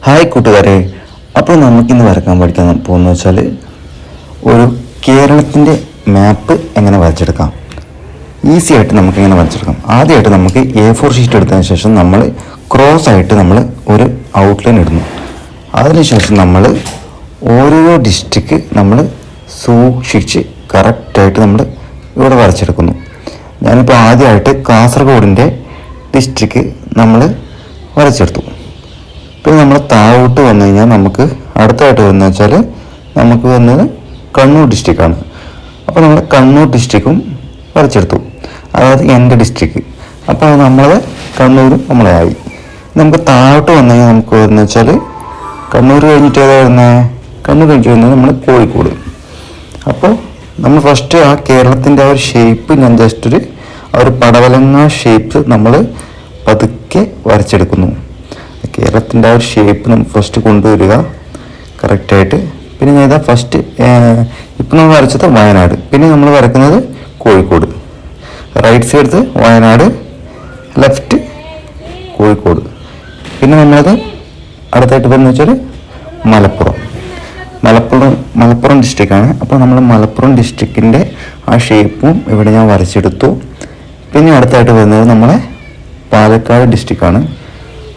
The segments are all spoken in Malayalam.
ഹായ് കൂട്ടുകാരെ, അപ്പോൾ നമുക്കിന്ന് വരക്കാൻ പഠിക്കാൻ പോകുന്നത് വെച്ചാൽ ഒരു കേരളത്തിൻ്റെ മാപ്പ് എങ്ങനെ വരച്ചെടുക്കാം. ഈസി ആയിട്ട് നമുക്ക് എങ്ങനെ വരച്ചെടുക്കാം. ആദ്യമായിട്ട് നമുക്ക് A4 ഷീറ്റ് എടുത്തതിന് ശേഷം നമ്മൾ ക്രോസ് ആയിട്ട് നമ്മൾ ഒരു ഔട്ട്ലൈൻ ഇടുന്നു. അതിനുശേഷം നമ്മൾ ഓരോ ഡിസ്ട്രിക്റ്റ് നമ്മൾ സൂക്ഷിച്ച് കറക്റ്റായിട്ട് നമ്മൾ ഇവിടെ വരച്ചെടുക്കുന്നു. ഞാനിപ്പോൾ ആദ്യമായിട്ട് കാസർഗോഡിൻ്റെ ഡിസ്ട്രിക്റ്റ് നമ്മൾ വരച്ചെടുത്തു. പിന്നെ നമ്മൾ താഴോട്ട് വന്നു കഴിഞ്ഞാൽ നമുക്ക് അടുത്തായിട്ട് വന്നു വെച്ചാൽ നമുക്ക് വന്നത് കണ്ണൂർ ഡിസ്ട്രിക്റ്റാണ്. അപ്പോൾ നമ്മൾ കണ്ണൂർ ഡിസ്ട്രിക്റ്റും വരച്ചെടുത്തു, അതായത് എൻ്റെ ഡിസ്ട്രിക്റ്റ്. അപ്പോൾ നമ്മൾ കണ്ണൂരും നമ്മളെ ആയി. നമുക്ക് താഴോട്ട് വന്നു കഴിഞ്ഞാൽ നമുക്ക് വന്നു വെച്ചാൽ കണ്ണൂർ കഴിഞ്ഞിട്ട് ഏതാ വരുന്നത്, കണ്ണൂർ കഴിഞ്ഞിട്ട് വരുന്നത് നമ്മൾ കോഴിക്കോട്. അപ്പോൾ നമ്മൾ ഫസ്റ്റ് ആ കേരളത്തിൻ്റെ ആ ഒരു ഷേപ്പ് ഞാൻ ജസ്റ്റ് ഒരു പടവലങ്ങ ഷേപ്പ് നമ്മൾ പതുക്കെ വരച്ചെടുക്കുന്നു. കേരളത്തിൻ്റെ ആ ഒരു ഷേപ്പ് നമ്മൾ ഫസ്റ്റ് കൊണ്ടുവരിക കറക്റ്റായിട്ട്. പിന്നെ ഞാൻ ഇതാ ഫസ്റ്റ് ഇപ്പം നമ്മൾ വരച്ചത് വയനാട്, പിന്നെ നമ്മൾ വരക്കുന്നത് കോഴിക്കോട്. റൈറ്റ് സൈഡത്ത് വയനാട്, ലെഫ്റ്റ് കോഴിക്കോട്. പിന്നെ നമ്മളത് അടുത്തായിട്ട് വരുന്നത് വെച്ചാൽ മലപ്പുറം ഡിസ്ട്രിക്റ്റാണ്. അപ്പോൾ നമ്മൾ മലപ്പുറം ഡിസ്ട്രിക്റ്റിൻ്റെ ആ ഷേപ്പും ഇവിടെ ഞാൻ വരച്ചെടുത്തു. പിന്നെ അടുത്തായിട്ട് വരുന്നത് നമ്മളെ പാലക്കാട് ഡിസ്ട്രിക്റ്റാണ്.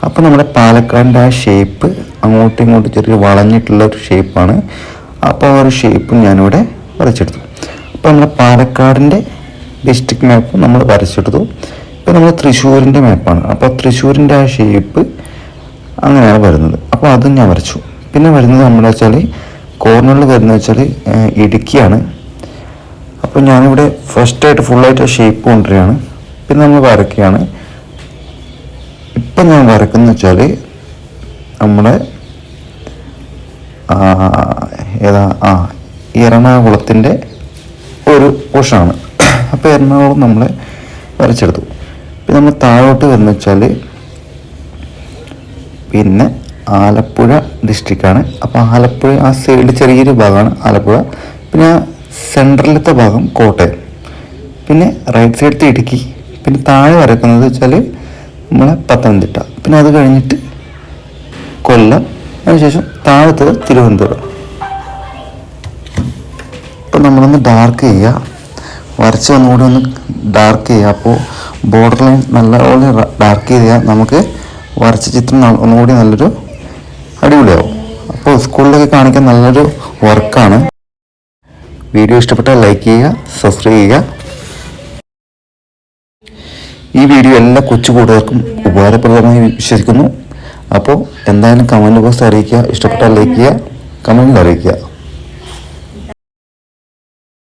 അപ്പോൾ നമ്മുടെ പാലക്കാടിൻ്റെ ആ ഷേപ്പ് അങ്ങോട്ടും ഇങ്ങോട്ടും ചെറിയ വളഞ്ഞിട്ടുള്ള ഒരു ഷേപ്പാണ്. അപ്പോൾ ആ ഒരു ഷേപ്പും ഞാനിവിടെ വരച്ചെടുത്തു. അപ്പോൾ നമ്മുടെ പാലക്കാടിൻ്റെ ഡിസ്ട്രിക്ട് മാപ്പ് നമ്മൾ വരച്ചെടുത്തു. ഇപ്പോൾ നമ്മൾ തൃശ്ശൂരിൻ്റെ മാപ്പാണ്. അപ്പോൾ തൃശ്ശൂരിൻ്റെ ആ ഷേപ്പ് അങ്ങനെയാണ് വരുന്നത്. അപ്പോൾ അതും ഞാൻ വരച്ചു. പിന്നെ വരുന്നത് നമ്മുടെ വെച്ചാൽ കോർണറിൽ വരുന്നത് വെച്ചാൽ ഇടുക്കിയാണ്. അപ്പോൾ ഞാനിവിടെ ഫസ്റ്റായിട്ട് ഫുള്ളായിട്ട് ആ ഷേപ്പ് കൊണ്ടുവരികയാണ്. പിന്നെ നമ്മൾ വരയ്ക്കുകയാണ്. ഇപ്പം ഞാൻ വരക്കുന്ന വെച്ചാൽ നമ്മുടെ എറണാകുളത്തിൻ്റെ ഒരു പോർഷനാണ്. അപ്പോൾ എറണാകുളം നമ്മൾ വരച്ചെടുത്തു. പിന്നെ നമ്മൾ താഴോട്ട് വരുന്ന വെച്ചാൽ പിന്നെ ആലപ്പുഴ ഡിസ്ട്രിക്റ്റാണ്. അപ്പോൾ ആലപ്പുഴ ആ സൈഡിൽ ചെറിയൊരു ഭാഗമാണ് ആലപ്പുഴ. പിന്നെ സെൻട്രലിലത്തെ ഭാഗം കോട്ടയം, പിന്നെ റൈറ്റ് സൈഡത്തെ ഇടുക്കി. പിന്നെ താഴെ വരക്കുന്നത് വെച്ചാൽ നമ്മളെ പത്തനംതിട്ട. പിന്നെ അത് കഴിഞ്ഞിട്ട് കൊല്ലം, അതിനുശേഷം താഴത്തത് തിരുവനന്തപുരം. ഇപ്പം നമ്മളൊന്ന് ഡാർക്ക് ചെയ്യുക, വരച്ച് ഒന്നുകൂടി ഒന്ന് ഡാർക്ക് ചെയ്യുക. അപ്പോൾ ബോർഡർ ലൈൻ നല്ലപോലെ ഡാർക്ക് ചെയ്താൽ നമുക്ക് വരച്ച ചിത്രം ഒന്നുകൂടി നല്ലൊരു അടിപൊളിയാവും. അപ്പോൾ സ്കൂളിലൊക്കെ കാണിക്കാൻ നല്ലൊരു വർക്കാണ്. വീഡിയോ ഇഷ്ടപ്പെട്ടാൽ ലൈക്ക് ചെയ്യുക, സബ്സ്ക്രൈബ് ചെയ്യുക. ഈ വീഡിയോ എല്ലാ കൊച്ചു കൂട്ടുകാർക്കും ഉപകാരപ്രദമായി വിശ്വസിക്കുന്നു. അപ്പോൾ എന്തായാലും കമൻറ്റ് ബോക്സ് അറിയിക്കുക. ഇഷ്ടപ്പെട്ടാൽ ലൈക്ക് ചെയ്യുക, കമൻറ്റിൽ അറിയിക്കുക.